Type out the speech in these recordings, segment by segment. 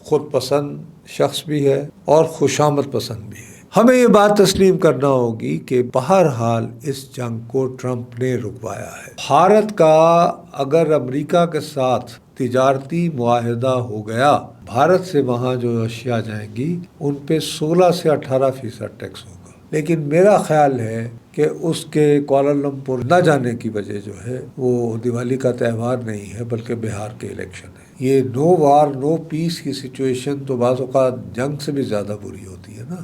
خود پسند شخص بھی ہے اور خوشامد پسند بھی ہے. ہمیں یہ بات تسلیم کرنا ہوگی کہ بہرحال اس جنگ کو ٹرمپ نے رکوایا ہے. بھارت کا اگر امریکہ کے ساتھ تجارتی معاہدہ ہو گیا، بھارت سے وہاں جو اشیاء جائیں گی ان پہ 16 سے 18% ٹیکس ہوگا. لیکن میرا خیال ہے کہ اس کے کوالالمپور نہ جانے کی وجہ جو ہے وہ دیوالی کا تہوار نہیں ہے بلکہ بہار کے الیکشن ہے. یہ نو وار نو پیس کی سچویشن تو بعض اوقات جنگ سے بھی زیادہ بری ہوتی ہے نا.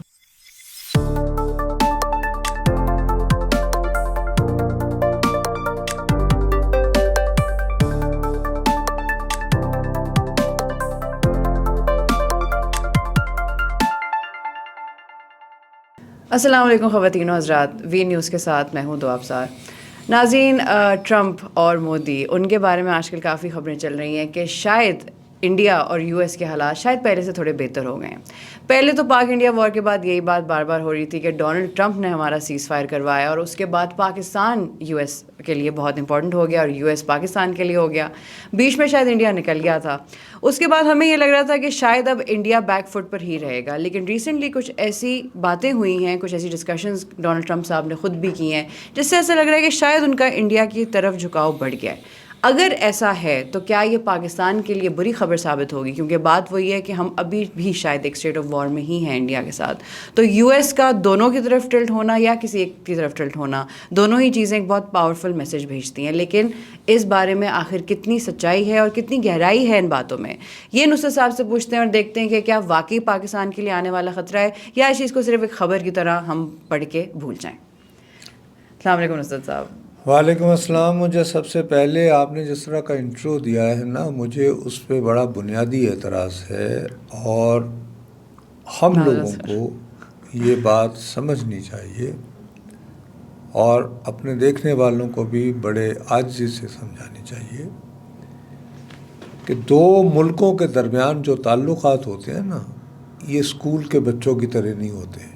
السلام علیکم خواتین و حضرات، وی نیوز کے ساتھ میں ہوں دعا افزار. ناظرین، ٹرمپ اور مودی ان کے بارے میں آج کل کافی خبریں چل رہی ہیں کہ شاید انڈیا اور یو ایس کے حالات شاید پہلے سے تھوڑے بہتر ہو گئے ہیں. پہلے تو پاک انڈیا وار کے بعد یہی بات بار بار ہو رہی تھی کہ ڈونلڈ ٹرمپ نے ہمارا سیز فائر کروایا، اور اس کے بعد پاکستان یو ایس کے لیے بہت امپورٹنٹ ہو گیا اور یو ایس پاکستان کے لیے ہو گیا. بیچ میں شاید انڈیا نکل گیا تھا. اس کے بعد ہمیں یہ لگ رہا تھا کہ شاید اب انڈیا بیک فٹ پر ہی رہے گا. لیکن ریسنٹلی کچھ ایسی باتیں ہوئی ہیں، کچھ ایسی ڈسکشنز ڈونلڈ ٹرمپ صاحب نے خود بھی کی ہیں جس سے ایسا لگ رہا ہے کہ شاید ان کا انڈیا کی طرف جھکاؤ بڑھ گیا ہے. اگر ایسا ہے تو کیا یہ پاکستان کے لیے بری خبر ثابت ہوگی؟ کیونکہ بات وہی ہے کہ ہم ابھی بھی شاید ایک اسٹیٹ آف وار میں ہی ہیں انڈیا کے ساتھ. تو یو ایس کا دونوں کی طرف ٹلٹ ہونا یا کسی ایک کی طرف ٹلٹ ہونا، دونوں ہی چیزیں ایک بہت پاورفل میسج بھیجتی ہیں. لیکن اس بارے میں آخر کتنی سچائی ہے اور کتنی گہرائی ہے ان باتوں میں، یہ نصرت صاحب سے پوچھتے ہیں اور دیکھتے ہیں کہ کیا واقعی پاکستان کے لیے آنے والا خطرہ ہے یا اس چیز کو صرف ایک خبر کی طرح ہم پڑھ کے بھول جائیں. السلام علیکم نصرت صاحب. وعلیکم السلام. مجھے سب سے پہلے آپ نے جس طرح کا انٹرو دیا ہے نا، مجھے اس پہ بڑا بنیادی اعتراض ہے، اور ہم لوگوں کو یہ بات سمجھنی چاہیے اور اپنے دیکھنے والوں کو بھی بڑے عاجزی سے سمجھانی چاہیے کہ دو ملکوں کے درمیان جو تعلقات ہوتے ہیں نا، یہ اسکول کے بچوں کی طرح نہیں ہوتے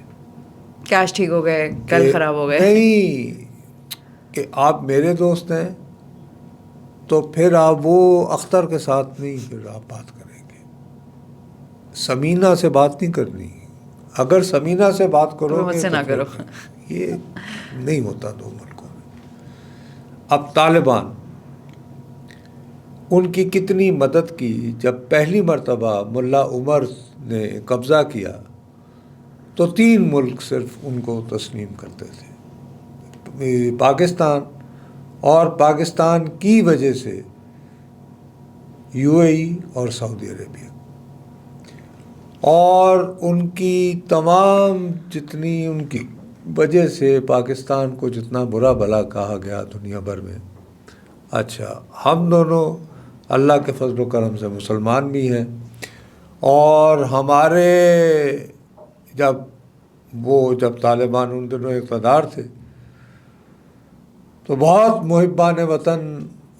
کہ آج ٹھیک ہو گئے کل خراب ہو گئے. نہیں، کہ آپ میرے دوست ہیں تو پھر آپ وہ اختر کے ساتھ نہیں پھر آپ بات کریں گے. سمینہ سے بات نہیں کرنی. اگر سمینہ سے بات کرو مجھ گے سے تو نہ کرو. یہ نہیں ہوتا دو ملکوں میں. اب طالبان، ان کی کتنی مدد کی. جب پہلی مرتبہ ملا عمر نے قبضہ کیا تو 3 ملک صرف ان کو تسلیم کرتے تھے، پاکستان، اور پاکستان کی وجہ سے یو اے ای اور سعودی عربیہ. اور ان کی تمام جتنی ان کی وجہ سے پاکستان کو جتنا برا بھلا کہا گیا دنیا بھر میں. اچھا، ہم دونوں اللہ کے فضل و کرم سے مسلمان بھی ہیں، اور ہمارے جب طالبان ان دنوں اقتدار تھے تو بہت محبان وطن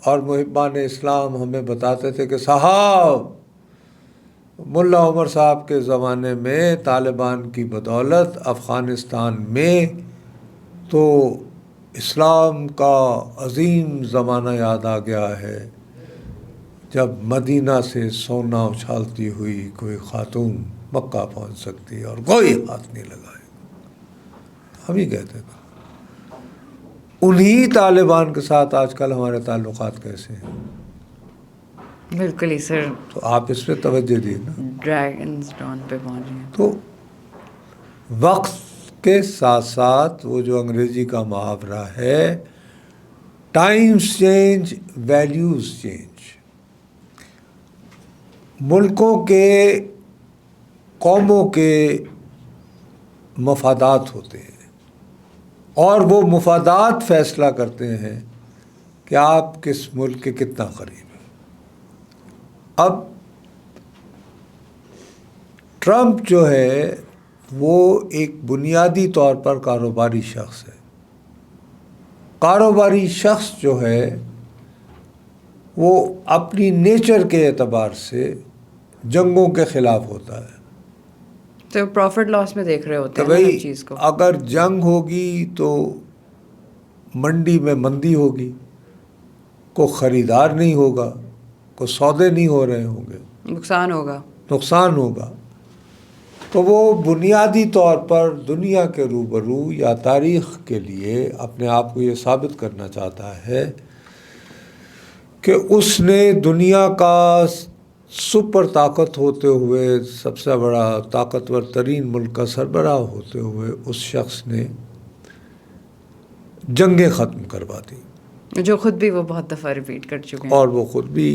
اور محبان اسلام ہمیں بتاتے تھے کہ صاحب، ملا عمر صاحب کے زمانے میں طالبان کی بدولت افغانستان میں تو اسلام کا عظیم زمانہ یاد آ گیا ہے جب مدینہ سے سونا اچھالتی ہوئی کوئی خاتون مکہ پہنچ سکتی اور کوئی ہاتھ نہیں لگائے. ہم ہی کہتے تھے. انہی طالبان کے ساتھ آج کل ہمارے تعلقات کیسے ہیں؟ بالکل ہی سر. تو آپ اس پہ توجہ دیے نا. ڈریگنز ڈان پہ پہنچ گئے. تو وقت کے ساتھ ساتھ وہ جو انگریزی کا محاورہ ہے، ٹائمز چینج ویلیوز چینج. ملکوں کے، قوموں کے مفادات ہوتے ہیں، اور وہ مفادات فیصلہ کرتے ہیں کہ آپ کس ملک کے کتنا قریب ہیں. اب ٹرمپ جو ہے وہ ایک بنیادی طور پر کاروباری شخص ہے. کاروباری شخص جو ہے وہ اپنی نیچر کے اعتبار سے جنگوں کے خلاف ہوتا ہے. تو پروفٹ لاس میں دیکھ رہے ہوتے کہ ہیں بھائی ہر چیز کو. اگر جنگ ہوگی تو منڈی میں مندی ہوگی، کوئی خریدار نہیں ہوگا، کوئی سودے نہیں ہو رہے ہوں گے، نقصان ہوگا. نقصان ہوگا تو وہ بنیادی طور پر دنیا کے روبرو یا تاریخ کے لیے اپنے آپ کو یہ ثابت کرنا چاہتا ہے کہ اس نے دنیا کا سپر طاقت ہوتے ہوئے، سب سے بڑا طاقتور ترین ملک کا سربراہ ہوتے ہوئے اس شخص نے جنگیں ختم کروا دی، جو خود بھی وہ بہت دفعہ ریپیٹ کر چکے ہیں، اور وہ خود بھی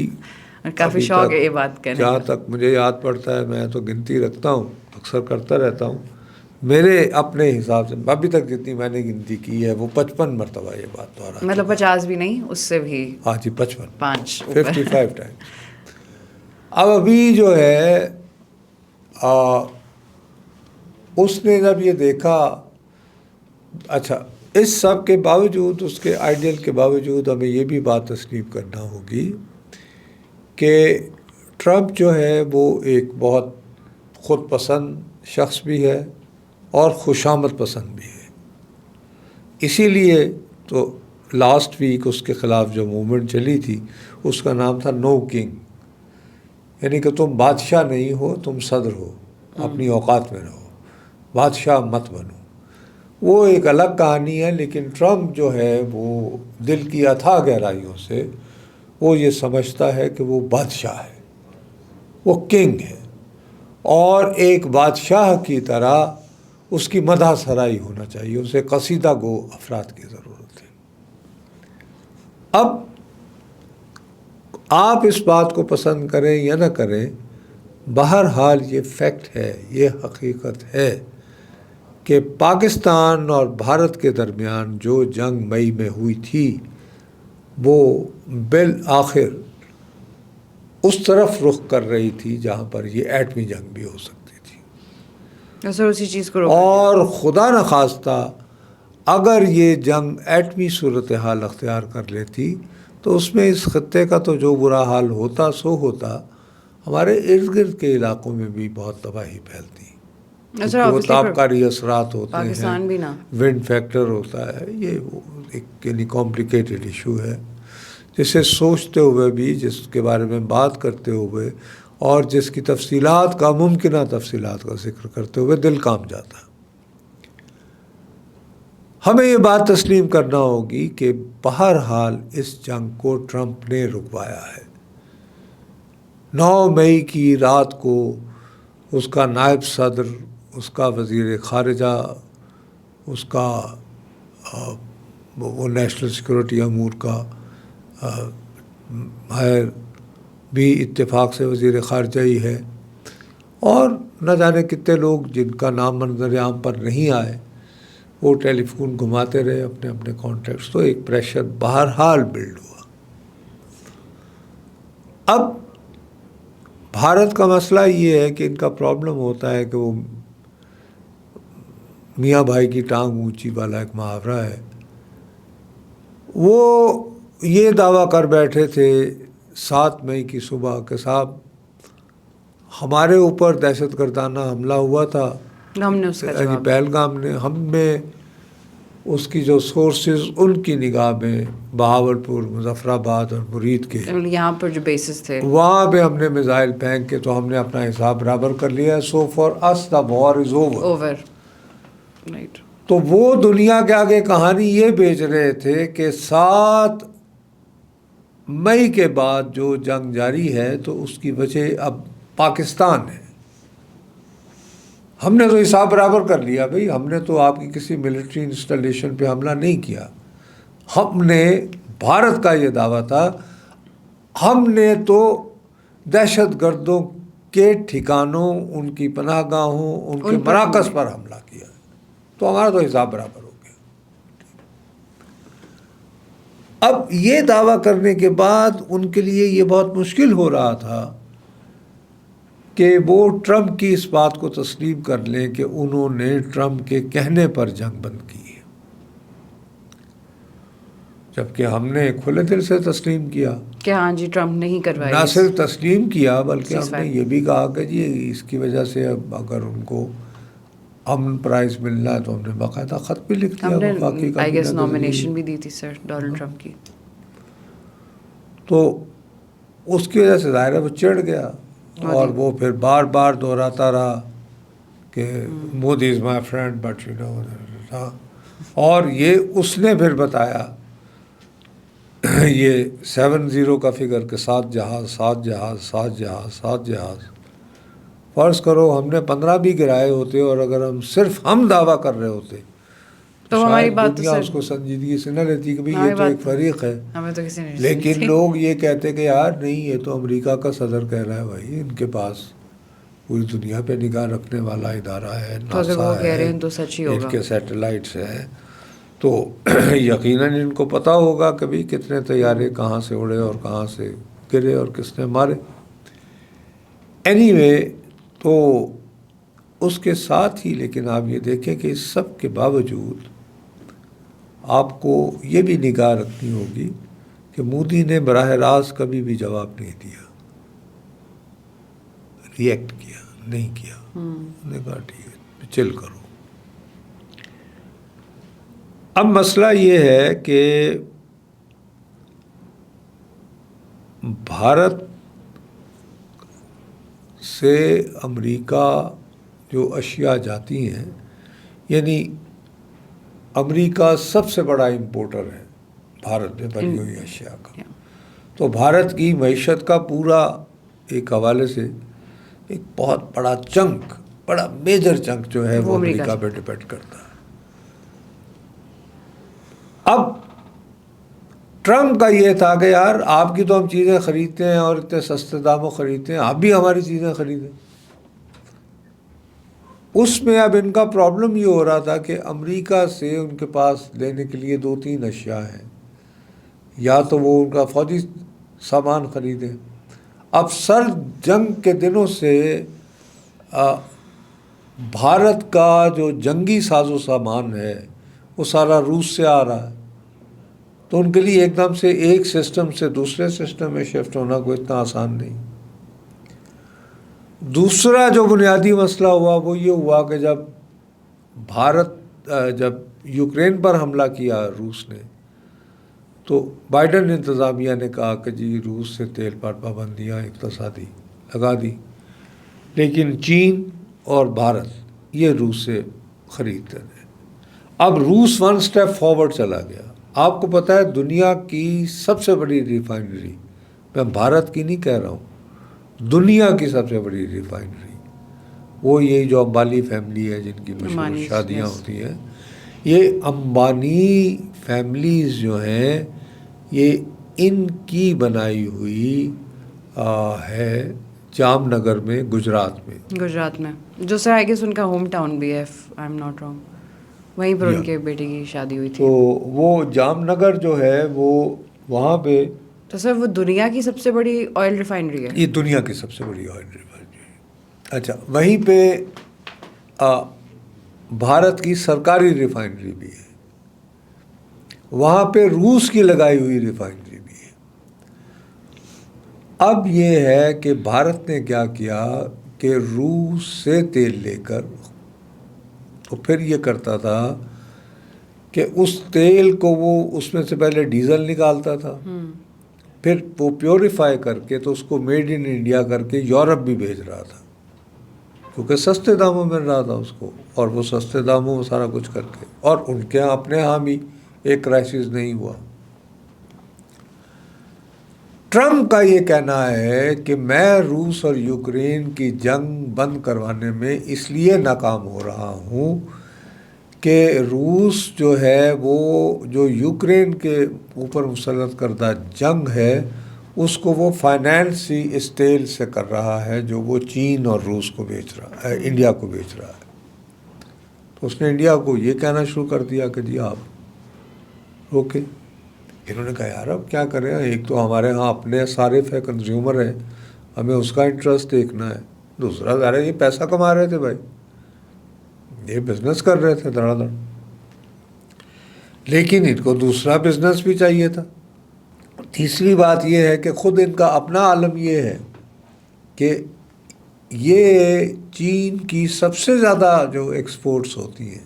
کافی شوق ہے یہ بات کرنے جہاں کا۔ تک مجھے یاد پڑتا ہے، میں تو گنتی رکھتا ہوں، اکثر کرتا رہتا ہوں، میرے اپنے حساب سے ابھی تک جتنی میں نے گنتی کی ہے وہ 55 مرتبہ یہ بات دہرا، مطلب 50 بھی نہیں، اس سے بھی ہاں جی 55 5 ٹائم۔ اب ابھی جو ہے اس نے جب یہ دیکھا، اچھا اس سب کے باوجود، اس کے آئیڈیل کے باوجود ہمیں یہ بھی بات تسلیم کرنا ہوگی کہ ٹرمپ جو ہے وہ ایک بہت خود پسند شخص بھی ہے اور خوش آمد پسند بھی ہے۔ اسی لیے تو لاسٹ ویک اس کے خلاف جو موومنٹ چلی تھی اس کا نام تھا نو کنگ، یعنی کہ تم بادشاہ نہیں ہو، تم صدر ہو، اپنی اوقات میں رہو، بادشاہ مت بنو۔ وہ ایک الگ کہانی ہے، لیکن ٹرمپ جو ہے وہ دل کی اتھاہ گہرائیوں سے وہ یہ سمجھتا ہے کہ وہ بادشاہ ہے، وہ کنگ ہے، اور ایک بادشاہ کی طرح اس کی مدح سرائی ہونا چاہیے، اسے قصیدہ گو افراد کی ضرورت ہے۔ اب آپ اس بات کو پسند کریں یا نہ کریں، بہرحال یہ فیکٹ ہے، یہ حقیقت ہے کہ پاکستان اور بھارت کے درمیان جو جنگ مئی میں ہوئی تھی وہ بالآخر اس طرف رخ کر رہی تھی جہاں پر یہ ایٹمی جنگ بھی ہو سکتی تھی، سر اسی چیز کو اور خدا نخواستہ اگر یہ جنگ ایٹمی صورتحال اختیار کر لیتی تو اس میں اس خطے کا تو جو برا حال ہوتا سو ہوتا، ہمارے ارد گرد کے علاقوں میں بھی بہت تباہی پھیلتی، وہ تابکاری اثرات ہوتے پاکستان بھی ہیں، نا ونڈ فیکٹر ہوتا ہے، یہ ایک یعنی کمپلیکیٹڈ ایشو ہے جسے سوچتے ہوئے بھی، جس کے بارے میں بات کرتے ہوئے اور جس کی تفصیلات کا، ممکنہ تفصیلات کا ذکر کرتے ہوئے دل کانپ جاتا ہے۔ ہمیں یہ بات تسلیم کرنا ہوگی کہ بہرحال اس جنگ کو ٹرمپ نے رکوایا ہے۔ 9 مئی کی رات کو اس کا نائب صدر، اس کا وزیر خارجہ، اس کا وہ نیشنل سیکورٹی امور کا ہے، بھی اتفاق سے وزیر خارجہ ہی ہے، اور نہ جانے کتنے لوگ جن کا نام منظر عام پر نہیں آئے، وہ ٹیلی فون گھماتے رہے اپنے اپنے کانٹیکٹس، تو ایک پریشر بہرحال بلڈ ہوا۔ اب بھارت کا مسئلہ یہ ہے کہ ان کا پرابلم ہوتا ہے کہ وہ میاں بھائی کی ٹانگ اونچی والا ایک محاورہ ہے، وہ یہ دعویٰ کر بیٹھے تھے 7 مئی کی صبح کہ صاحب ہمارے اوپر دہشت گردانہ حملہ ہوا تھا، ہم نے اس کا جواب، پہلگام نے، ہم میں اس کی جو سورسز ان کی نگاہ میں بہاولپور، مظفر آباد اور مرید کے، یہاں پر جو بیسز تھے وہاں پہ ہم نے میزائل پھینک کے تو ہم نے اپنا حساب برابر کر لیا ہے، so far as the war is over. Right. تو وہ دنیا کے آگے کہانی یہ بیچ رہے تھے کہ 7 مئی کے بعد جو جنگ جاری ہے تو اس کی وجہ اب پاکستان ہے، ہم نے تو حساب برابر کر لیا بھئی، ہم نے تو آپ کی کسی ملٹری انسٹالیشن پہ حملہ نہیں کیا، ہم نے، بھارت کا یہ دعویٰ تھا، ہم نے تو دہشت گردوں کے ٹھکانوں، ان کی پناہ گاہوں، ان کے مراکز پر حملہ کیا، تو ہمارا تو حساب برابر ہو گیا۔ اب یہ دعویٰ کرنے کے بعد ان کے لیے یہ بہت مشکل ہو رہا تھا کہ وہ ٹرمپ کی اس بات کو تسلیم کر لیں کہ انہوں نے ٹرمپ کے کہنے پر جنگ بند کی ہے، جبکہ ہم نے کھلے دل سے تسلیم کیا کہ ہاں جی ٹرمپ نہیں کروائی، نہ صرف تسلیم کیا بلکہ ہم نے یہ بھی کہا کہ جی اس کی وجہ سے اب اگر ان کو امن پرائز ملنا ہے تو ہم نے باقاعدہ خط بھی لکھ دیا، ہم نے آئی گیس نامینیشن بھی دی تھی سر ڈونلڈ ٹرمپ کی، تو اس کی وجہ سے ظاہر ہے وہ چڑھ گیا، اور وہ پھر بار بار دہراتا رہا کہ Modi is my friend but you know, اور یہ اس نے پھر بتایا یہ 70 کا فگر کہ 7 جہاز 7 جہاز 7 جہاز 7 جہاز. فرض کرو ہم نے 15 بھی گرائے ہوتے اور اگر صرف ہم دعویٰ کر رہے ہوتے تو ہماری شاید بات دنیا اس کو سنجیدگی سے نہ لیتی کہ یہ تو ایک فریق ہے. ہمیں تو کسی نے لیکن لوگ یہ کہتے کہ یار نہیں، یہ تو امریکہ کا صدر کہہ رہا ہے بھائی، ان کے پاس پوری دنیا پہ نگاہ رکھنے والا ادارہ ہے، ناسا ہے، ان کے سیٹلائٹس ہیں، تو یقیناً ان کو پتہ ہوگا کبھی کتنے طیارے کہاں سے اڑے اور کہاں سے گرے اور کس نے مارے. اینی وے، تو اس کے ساتھ ہی لیکن آپ یہ دیکھیں کہ اس سب کے باوجود آپ کو یہ بھی نگاہ رکھنی ہوگی کہ مودی نے براہ راست کبھی بھی جواب نہیں دیا، ریئیکٹ کیا نہیں کیا. نے کہا ٹھیک ہے چل کرو. اب مسئلہ یہ ہے کہ بھارت سے امریکہ جو اشیاء جاتی ہیں، یعنی امریکہ سب سے بڑا امپورٹر ہے بھارت میں بنی ہوئی اشیاء کا. تو بھارت کی معیشت کا پورا ایک حوالے سے ایک بہت بڑا چنک، بڑا میجر چنک جو ہے وہ امریکہ پہ ڈپینڈ کرتا ہے. اب ٹرمپ کا یہ تھا کہ یار آپ کی تو ہم چیزیں خریدتے ہیں اور اتنے سستے داموں خریدتے ہیں، آپ بھی ہماری چیزیں خریدیں. اس میں اب ان کا پرابلم یہ ہو رہا تھا کہ امریکہ سے ان کے پاس لینے کے لیے 2-3 اشیاء ہیں، یا تو وہ ان کا فوجی سامان خریدیں. اب سرد جنگ کے دنوں سے بھارت کا جو جنگی ساز و سامان ہے وہ سارا روس سے آ رہا ہے، تو ان کے لیے ایک دم سے ایک سسٹم سے دوسرے سسٹم میں شفٹ ہونا کوئی اتنا آسان نہیں. دوسرا جو بنیادی مسئلہ ہوا وہ یہ ہوا کہ جب یوکرین پر حملہ کیا روس نے، تو بائیڈن انتظامیہ نے کہا کہ جی روس سے تیل پر پابندیاں اقتصادی لگا دی، لیکن چین اور بھارت یہ روس سے خریدتے تھے. اب روس 1 اسٹیپ فارورڈ چلا گیا. آپ کو پتہ ہے دنیا کی سب سے بڑی ریفائنری، میں بھارت کی نہیں کہہ رہا ہوں، دنیا کی سب سے بڑی ریفائنری وہ یہی جو امبانی فیملی ہے جن کی مشہور شادیاں ہوتی ہیں، یہ امبانی فیملیز جو ہیں یہ ان کی بنائی ہوئی ہے جام نگر میں، گجرات میں، جو سر آئی گیس ان کا ہوم ٹاؤن بھی ہے، آئی ایم ناٹ رانگ، وہیں پر ان کے بیٹے کی شادی ہوئی تھی. تو وہ جام نگر جو ہے وہ وہاں پہ، تو سر وہ دنیا کی سب سے بڑی آئل ریفائنری ہے. یہ دنیا کی سب سے بڑی آئل ریفائنری ہے. اچھا، وہیں پہ بھارت کی سرکاری ریفائنری بھی ہے، وہاں پہ روس کی لگائی ہوئی ریفائنری بھی ہے. اب یہ ہے کہ بھارت نے کیا کیا کہ روس سے تیل لے کر، تو پھر یہ کرتا تھا کہ اس تیل کو وہ اس میں سے پہلے ڈیزل نکالتا تھا، پھر وہ پیوریفائی کر کے تو اس کو میڈ ان انڈیا کر کے یورپ بھی بھیج رہا تھا، کیونکہ سستے داموں مل رہا تھا اس کو، اور وہ سستے داموں میں سارا کچھ کر کے، اور ان کے اپنے ہاں بھی ایک کرائسس نہیں ہوا. ٹرمپ کا یہ کہنا ہے کہ میں روس اور یوکرین کی جنگ بند کروانے میں اس لیے ناکام ہو رہا ہوں کہ روس جو ہے وہ جو یوکرین کے اوپر مسلط کردہ جنگ ہے اس کو وہ فائنینس ہی اس تیل سے کر رہا ہے جو وہ چین اور روس کو بیچ رہا ہے، انڈیا کو بیچ رہا ہے. تو اس نے انڈیا کو یہ کہنا شروع کر دیا کہ جی آپ روکے. انہوں نے کہا یار اب کیا کریں، ایک تو ہمارے ہاں اپنے صارف ہے، کنزیومر ہیں، ہمیں اس کا انٹرسٹ دیکھنا ہے، دوسرا ظاہر ہے یہ پیسہ کما رہے تھے بھائی، یہ بزنس کر رہے تھے دھڑا دھڑ، لیکن ان کو دوسرا بزنس بھی چاہیے تھا. تیسری بات یہ ہے کہ خود ان کا اپنا عالم یہ ہے کہ یہ چین کی سب سے زیادہ جو ایکسپورٹس ہوتی ہیں،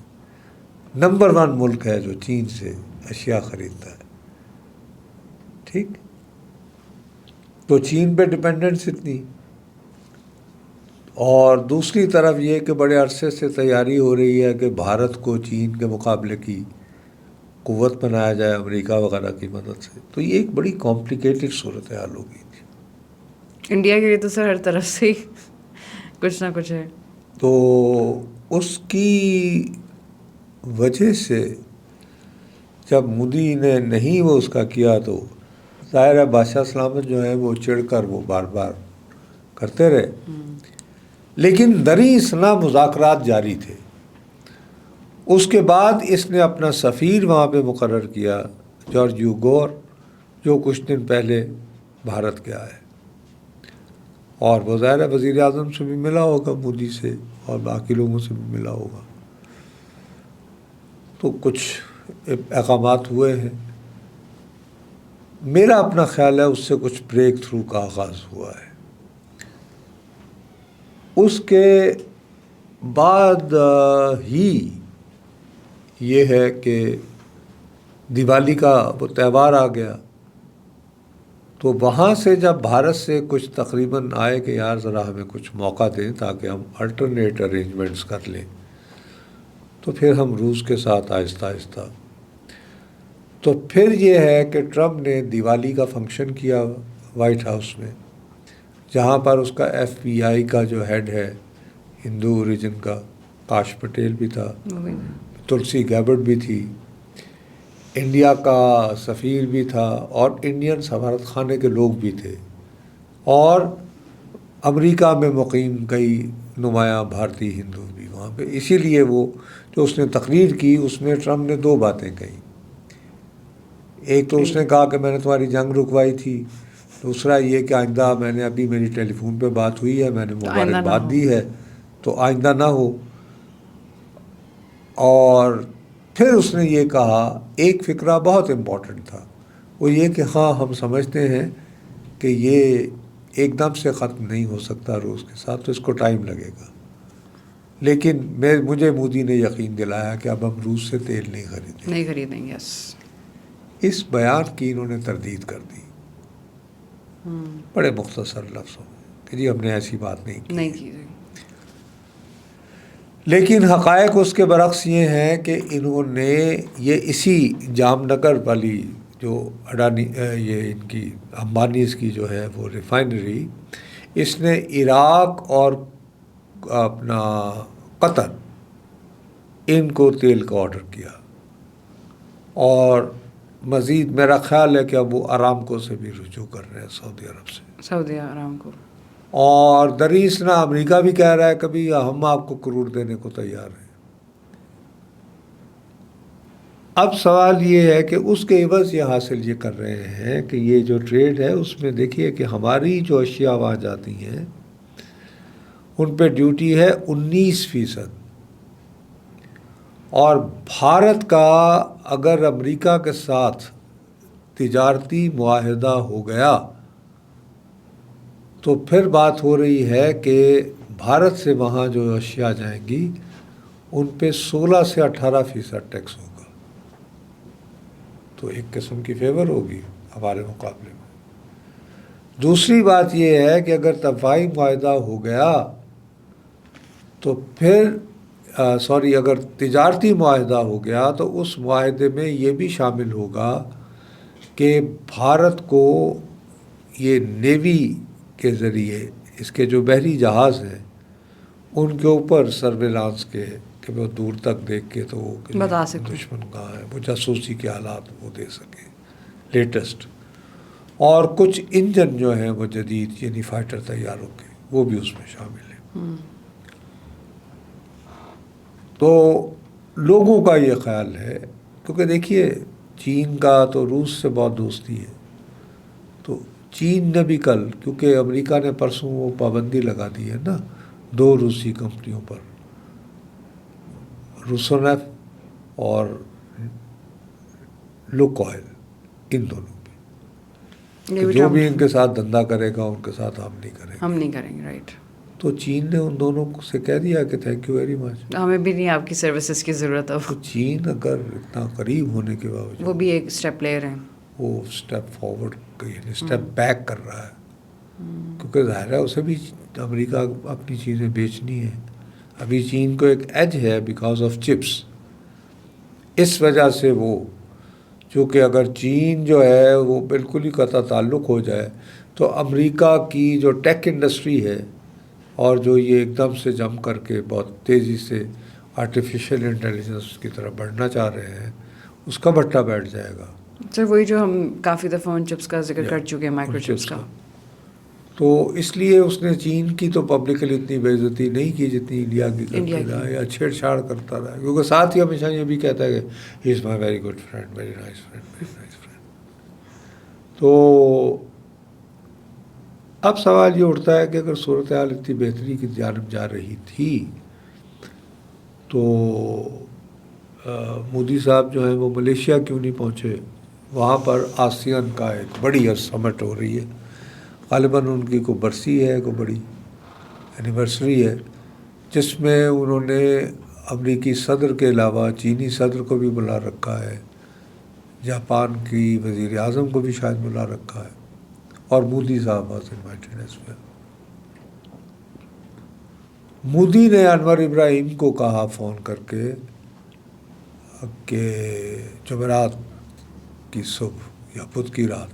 نمبر 1 ملک ہے جو چین سے اشیاء خریدتا ہے. ٹھیک، تو چین پہ ڈپینڈنس اتنی، اور دوسری طرف یہ کہ بڑے عرصے سے تیاری ہو رہی ہے کہ بھارت کو چین کے مقابلے کی قوت بنایا جائے امریکہ وغیرہ کی مدد سے. تو یہ ایک بڑی کمپلیکیٹڈ صورتحال ہو گئی تھی. انڈیا کے لیے تو سر ہر طرف سے کچھ نہ کچھ ہے. تو اس کی وجہ سے جب مودی نے نہیں وہ اس کا کیا تو ظاہر ہے بادشاہ سلامت جو ہے وہ چڑھ کر وہ بار بار کرتے رہے. لیکن دریں اثنا مذاکرات جاری تھے. اس کے بعد اس نے اپنا سفیر وہاں پہ مقرر کیا جارج گور، جو کچھ دن پہلے بھارت گیا ہے. اور وہ ظاہر ہے وزیر اعظم سے بھی ملا ہوگا مودی سے اور باقی لوگوں سے بھی ملا ہوگا. تو کچھ اقامات ہوئے ہیں. میرا اپنا خیال ہے اس سے کچھ بریک تھرو کا آغاز ہوا ہے. اس کے بعد ہی یہ ہے کہ دیوالی کا وہ تہوار آ گیا. تو وہاں سے جب بھارت سے کچھ تقریباً آئے کہ یار ذرا ہمیں کچھ موقع دیں تاکہ ہم الٹرنیٹ ارینجمنٹس کر لیں، تو پھر ہم روس کے ساتھ آہستہ آہستہ. تو پھر یہ ہے کہ ٹرمپ نے دیوالی کا فنکشن کیا وائٹ ہاؤس میں، جہاں پر اس کا ایف بی آئی کا جو ہیڈ ہے ہندو اوریجن کا کاش پٹیل بھی تھا، تلسی گیبٹ بھی تھی، انڈیا کا سفیر بھی تھا اور انڈین سفارت خانے کے لوگ بھی تھے، اور امریکہ میں مقیم کئی نمایاں بھارتی ہندو بھی وہاں پہ. اسی لیے وہ جو اس نے تقریر کی اس میں ٹرمپ نے دو باتیں کہیں. ایک تو اس نے کہا کہ میں نے تمہاری جنگ رکوائی تھی، دوسرا یہ کہ آئندہ میں نے ابھی میری ٹیلی فون پہ بات ہوئی ہے، میں نے مبارکباد دی ہے، تو آئندہ نہ ہو. اور پھر اس نے یہ کہا ایک فقرہ بہت امپورٹنٹ تھا، وہ یہ کہ ہاں ہم سمجھتے ہیں کہ یہ ایک دم سے ختم نہیں ہو سکتا روس کے ساتھ، تو اس کو ٹائم لگے گا، لیکن مجھے مودی نے یقین دلایا کہ اب ہم روس سے تیل نہیں خریدیں گے. یس، اس بیان کی انہوں نے تردید کر دی بڑے مختصر لفظوں میں کہ جی ہم نے ایسی بات نہیں کی. لیکن حقائق اس کے برعکس یہ ہیں کہ انہوں نے یہ اسی جام نگر والی جو اڈانی یہ ان کی امبانیز کی جو ہے وہ ریفائنری، اس نے عراق اور اپنا قطر ان کو تیل کا آرڈر کیا، اور مزید میرا خیال ہے کہ اب وہ ارامکو سے بھی رجوع کر رہے ہیں، سعودی عرب سے، سعودی ارامکو. اور دریس نہ امریکہ بھی کہہ رہا ہے کبھی ہم آپ کو کروڑ دینے کو تیار ہیں. اب سوال یہ ہے کہ اس کے عوض یہ حاصل یہ کر رہے ہیں کہ یہ جو ٹریڈ ہے اس میں دیکھیے کہ ہماری جو اشیاء وہاں جاتی ہیں ان پہ ڈیوٹی ہے 19%، اور بھارت کا اگر امریکہ کے ساتھ تجارتی معاہدہ ہو گیا تو پھر بات ہو رہی ہے کہ بھارت سے وہاں جو اشیاء جائیں گی ان پہ 16 سے 18% ٹیکس ہوگا. تو ایک قسم کی فیور ہوگی ہمارے مقابلے میں. دوسری بات یہ ہے کہ اگر طباعی معاہدہ ہو گیا تو پھر اگر تجارتی معاہدہ ہو گیا تو اس معاہدے میں یہ بھی شامل ہوگا کہ بھارت کو یہ نیوی کے ذریعے اس کے جو بحری جہاز ہیں ان کے اوپر سرویلانس کے کہ وہ دور تک دیکھ کے تو بتا سکیں دشمن کہاں ہے، وہ جاسوسی کے حالات وہ دے سکیں لیٹسٹ. اور کچھ انجن جو ہیں وہ جدید یعنی فائٹر طیاروں کے وہ بھی اس میں شامل ہیں. تو لوگوں کا یہ خیال ہے کیونکہ دیکھیے چین کا تو روس سے بہت دوستی ہے، تو چین نے بھی کل کیونکہ امریکہ نے پرسوں وہ پابندی لگا دی ہے نا 2 روسی کمپنیوں پر، روسونیف اور لوکوائل، ان دونوں پہ جو بھی ان کے ساتھ دھندا کرے گا ان کے ساتھ ہم نہیں کریں گے. رائٹ. تو چین نے ان دونوں سے کہہ دیا کہ تھینک یو ویری مچ، ہمیں بھی نہیں آپ کی سروسز کی ضرورت اب. تو چین اگر اتنا قریب ہونے کے باوجود وہ بھی ایک اسٹیپ لے رہے ہیں، وہ اسٹیپ فارورڈ یعنی اسٹیپ بیک کر رہا ہے، کیونکہ ظاہر ہے اسے بھی امریکہ اپنی چیزیں بیچنی ہے. ابھی چین کو ایک ایج ہے بیکاز آف چپس. اس وجہ سے وہ چونکہ اگر چین جو ہے وہ بالکل ہی قطع تعلق ہو جائے تو امریکہ کی جو ٹیک انڈسٹری ہے اور جو یہ ایک دم سے جم کر کے بہت تیزی سے آرٹیفیشیل انٹیلیجنس کی طرف بڑھنا چاہ رہے ہیں, اس کا بٹا بیٹھ جائے گا. سر وہی جو ہم کافی دفعہ ان چپس کا ذکر کر چکے ہیں, مائکرو چپس کا. تو اس لیے اس نے چین کی تو پبلکلی اتنی بے عزتی نہیں کی جتنی انڈیا کی کرتا رہا یا چھیڑ چھاڑ کرتا رہا, کیونکہ ساتھ ہی ہمیشہ یہ بھی کہتا ہے کہ he is my very good friend, very nice friend, very nice friend. تو اب سوال یہ اٹھتا ہے کہ اگر صورتحال اتنی بہتری کی جانب جا رہی تھی تو مودی صاحب جو ہیں وہ ملیشیا کیوں نہیں پہنچے؟ وہاں پر آسیان کا ایک بڑی سمٹ ہو رہی ہے, غالباً ان کی کوئی برسی ہے, کوئی بڑی اینیورسری ہے, جس میں انہوں نے امریکی صدر کے علاوہ چینی صدر کو بھی بلا رکھا ہے, جاپان کی وزیر اعظم کو بھی شاید بلا رکھا ہے, اور مودی صاحب was invited as well. Modi نے انور ابراہیم کو کہا فون کر کے کہ جمعرات کی صبح یا بدھ کی رات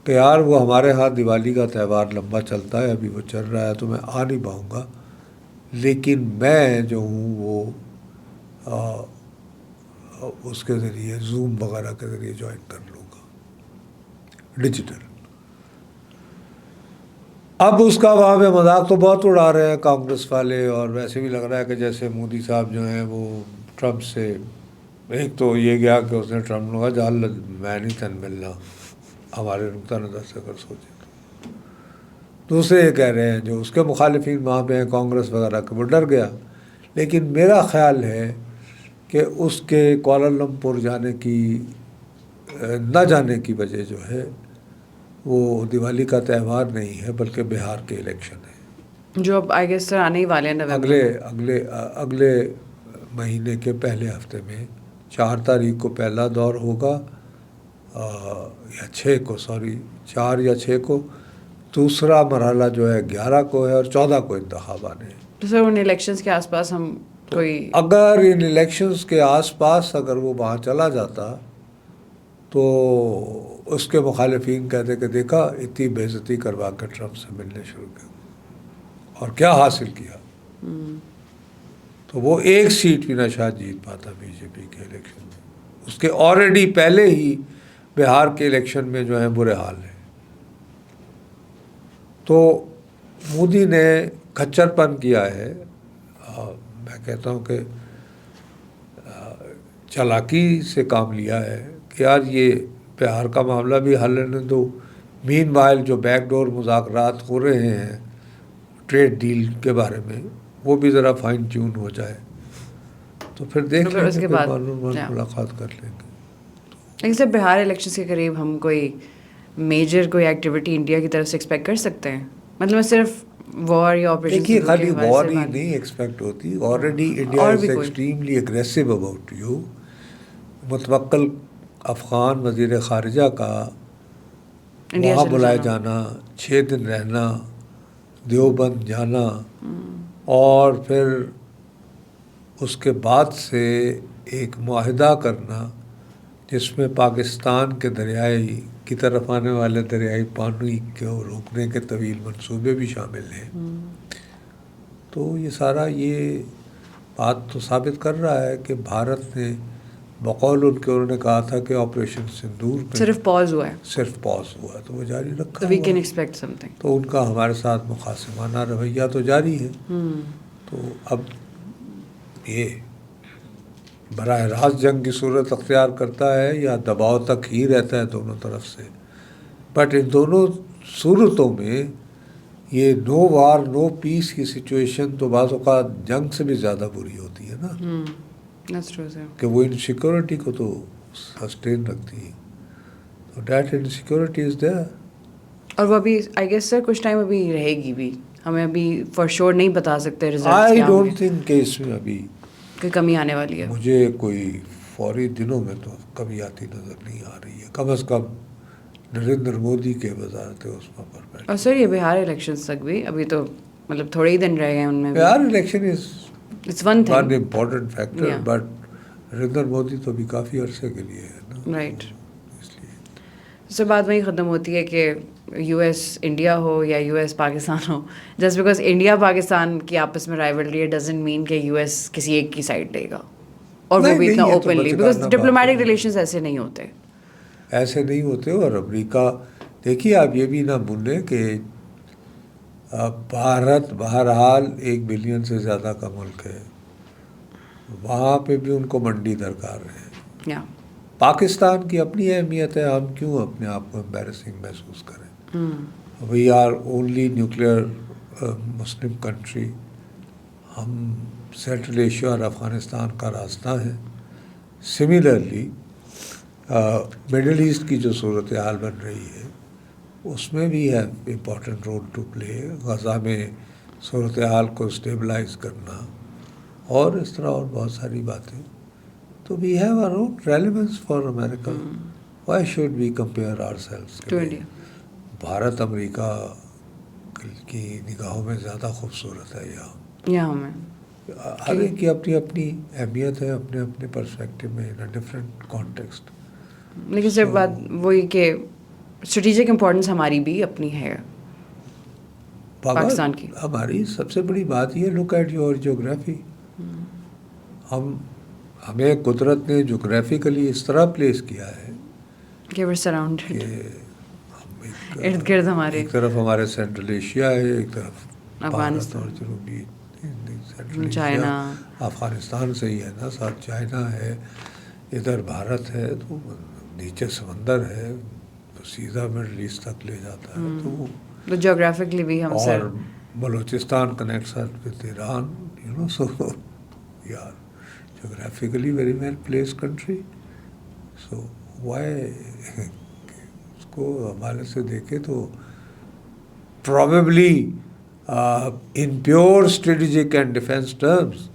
کہ یار وہ ہمارے ہاں دیوالی کا تہوار لمبا چلتا ہے, ابھی وہ چل رہا ہے تو میں آ نہیں پاؤں گا, لیکن میں جو ہوں وہ اس کے ذریعے زوم وغیرہ کے ذریعے جوائن کر لوں گا ڈیجیٹل. اب اس کا وہاں پہ مذاق تو بہت اڑا رہے ہیں کانگریس والے, اور ویسے بھی لگ رہا ہے کہ جیسے مودی صاحب جو ہیں وہ ٹرمپ سے, ایک تو یہ گیا کہ اس نے ٹرمپ نے کہا جال میں نہیں تن ملنا ہمارے نقطہ نظر سے اگر سوچے تو. دوسرے یہ کہہ رہے ہیں جو اس کے مخالفین وہاں پہ ہیں کانگریس وغیرہ کے, وہ ڈر گیا. لیکن میرا خیال ہے کہ اس کے کوالالمپور جانے کی نہ جانے کی وجہ جو ہے وہ دیوالی کا تہوار نہیں ہے بلکہ بہار کے الیکشن ہے جو اب آئی گیس سر آنے ہی والے ہیں اگلے مہینے کے پہلے ہفتے میں. 4 تاریخ کو پہلا دور ہوگا یا 6 کو 4 یا 6 کو, دوسرا مرحلہ جو ہے 11 کو ہے, اور 14 کو انتخابات ہیں. تو سر ان الیکشنز کے آس پاس ہم کوئی اگر ان الیکشنز کے آس پاس اگر وہ وہاں چلا جاتا تو اس کے مخالفین کہتے کہ دیکھا اتنی بے عزتی کروا کر ٹرمپ سے ملنے شروع کیا اور کیا حاصل کیا. تو وہ ایک سیٹ بھی نہ شاید جیت پاتا بی جے پی کے الیکشن میں. اس کے آلریڈی پہلے ہی بہار کے الیکشن میں جو ہیں برے حال ہیں. تو مودی نے کھچر پن کیا ہے, میں کہتا ہوں کہ چالاکی سے کام لیا ہے کہ یار یہ بہار کا معاملہ بھی حل ہونے دو, مین وائل جو بیک ڈور مذاکرات ہو رہے ہیں ٹریڈ ڈیل کے بارے میں وہ بھی ذرا فائن ٹیون ہو جائے تو پھر دیکھ لیں گے, ملاقات کر لیں گے. لیکن سر بہار الیکشنز کے قریب ہم کوئی میجر کوئی ایکٹیویٹی انڈیا کی طرف سے ایکسپیکٹ کر سکتے ہیں؟ مطلب صرف وار یا آپریشن؟ دیکھیے خالی وار ہی نہیں ایکسپیکٹ ہوتی, already India is extremely aggressive about you. Muttawakil افغان وزیر خارجہ کا وہاں بلائے جانا, 6 دن رہنا, دیوبند جانا, اور پھر اس کے بعد سے ایک معاہدہ کرنا جس میں پاکستان کے دریائی کی طرف آنے والے دریائی پانی کو روکنے کے طویل منصوبے بھی شامل ہیں. تو یہ سارا یہ بات تو ثابت کر رہا ہے کہ بھارت نے بقول ان کے انہوں نے کہا تھا کہ آپریشن سندور میں صرف پاز ہوا ہے, تو وہ جاری رکھا. We can expect something. تو ان کا ہمارے ساتھ مخاصمانہ رویہ تو جاری ہے. تو اب یہ براہ راست جنگ کی صورت اختیار کرتا ہے یا دباؤ تک ہی رہتا ہے دونوں طرف سے. بٹ ان دونوں صورتوں میں یہ نو وار نو پیس کی سچویشن تو بعض اوقات جنگ سے بھی زیادہ بری ہوتی ہے نا, کہ وہ انسیکورٹی کو تو سسٹین رکھتی ہے. تو دیٹ انسیکورٹی از دیئر. اور وہ ابھی آئی گیس سر کچھ ٹائم ابھی رہے گی بھی, ہمیں ابھی فار شور نہیں بتا سکتے ریزلٹس. آئی ڈونٹ تھنک کہ اس میں ابھی کوئی کمی آنے والی ہے. مجھے کوئی فوری دنوں میں تو کمی آتی نظر نہیں آ رہی ہے. کم از کم نریندر مودی کے وزارت عظمیٰ پر بیٹھے. اور سر یہ بہار الیکشنز تک بھی ابھی تو مطلب تھوڑے ہی دن رہ گئے ان میں. Bihar election is it's one thing. Important factor, but Narendra Modi تو ابھی کافی عرصے کے لیے ہے نا. رائٹ. اس لیے اس سے بات وہی ختم ہوتی ہے کہ یو ایس انڈیا ہو یا U S Pakistan who, just because India Pakistan کی آپس میں رائیولری ہے ڈزنٹ مین کہ یو ایس کسی ایک کی سائڈ لے گا, اور وہ بھی اتنا اوپنلی, بیکاز ڈپلومیٹک ریلیشنز ایسے نہیں ہوتے. ایسے نہیں ہوتے. اور امریکہ دیکھیے آپ یہ بھی نہ بھولیں کہ بھارت بہرحال 1 بلین سے زیادہ کا ملک ہے, وہاں پہ بھی ان کو منڈی درکار ہے. پاکستان کی اپنی اہمیت ہے, ہم کیوں اپنے آپ کو امبیرسنگ محسوس کریں. We are only nuclear Muslim country. ہم سینٹرل ایشیا اور افغانستان کا راستہ ہے. سملرلی مڈل ایسٹ کی جو صورتحال بن رہی ہے اس میں بھی ہے important role to play. Gaza میں صورتحال کو اسٹیبلائز کرنا اور اس طرح اور بہت ساری باتیں. تو we have our own reliance for America. Why should we compare آور سیلوز. بھارت امریکہ کی نگاہوں میں زیادہ خوبصورت ہے یہاں میں. ہر ایک کی اپنی اپنی اہمیت ہے, اپنے اپنے پرسپیکٹو میں, ان اے ڈفرینٹ کانٹیکسٹ. لیکن صرف بات وہی کہ اسٹریٹجک امپورٹنس ہماری بھی اپنی ہے پاکستان کی. ہماری سب سے بڑی بات یہ, لک ایٹ یور جیوگرافی. ہمیں قدرت نے جغرافیکلی اس طرح پلیس کیا ہے کہ we're surrounded. ارد گرد ہمارے ایک طرف ہمارے سینٹرل ایشیا ہے, ایک طرف افغانستان اور جنوبی چائنا, افغانستان سے ہی ہے نا, ساتھ چائنا ہے, ادھر بھارت ہے, تو نیچے سمندر ہے, تو سیدھا مڈل ایسٹ تک لے جاتا ہے. تو جغرافکلی بھی ہم سے, اور Balochistan connects with Iran, you know, so we are geographically very well placed country. So why اس کو حوالے سے دیکھیں تو probably in pure strategic and defense terms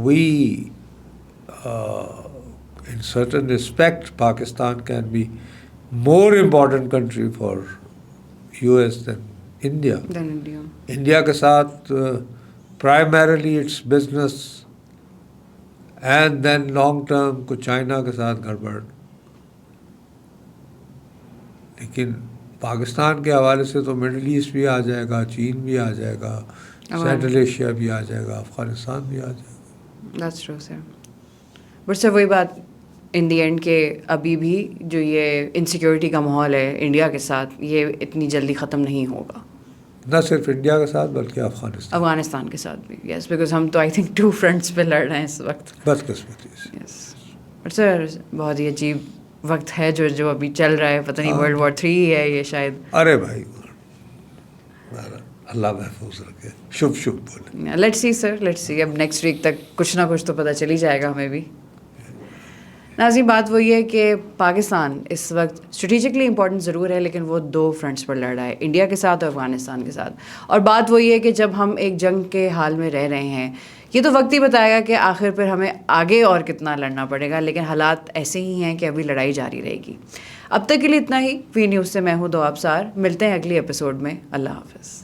we in certain respect Pakistan can be more important country for US than India. India کے ساتھ primarily its business and then long term کو China کے ساتھ گڑبڑ. لیکن پاکستان کے حوالے سے تو مڈل ایسٹ بھی آ جائے گا, چین بھی آ جائے گا, سینٹرل ایشیا بھی آ جائے گا, افغانستان بھی آ جائے گا. That's true sir. But sir وہی بات ان دی اینڈ کہ ابھی بھی جو یہ انسیکیورٹی کا ماحول ہے انڈیا کے ساتھ, یہ اتنی جلدی ختم نہیں ہوگا. نہ صرف انڈیا کے ساتھ بلکہ افغانستان کے ساتھ بھی. یس, بیکاز ہم تو آئی تھنک 2 فرنٹس پہ لڑ رہے ہیں اس وقت. بدقسمتی سے. یس. بٹ سر بہت ہی عجیب وقت ہے جو ابھی چل رہا ہے, پتہ نہیں World War 3 ہے یہ شاید. ارے بھائی اللہ محفوظ رکھے, شبھ بولے. Let's see sir, let's see. اب نیکسٹ ویک تک کچھ نہ کچھ تو پتہ چل ہی جائے گا ہمیں بھی. ناظرین بات وہی ہے کہ پاکستان اس وقت اسٹریٹجکلی امپورٹنٹ ضرور ہے, لیکن وہ 2 فرنٹس پر لڑ رہا ہے, انڈیا کے ساتھ اور افغانستان کے ساتھ. اور بات وہی ہے کہ جب ہم ایک جنگ کے حال میں رہ رہے ہیں, یہ تو وقت ہی بتائے گا کہ آخر پھر ہمیں آگے اور کتنا لڑنا پڑے گا, لیکن حالات ایسے ہی ہیں کہ ابھی لڑائی جاری رہے گی. اب تک کے لیے اتنا ہی. وی نیوز سے میں ہوں دو آبسار. ملتے ہیں اگلی ایپیسوڈ میں. اللہ حافظ.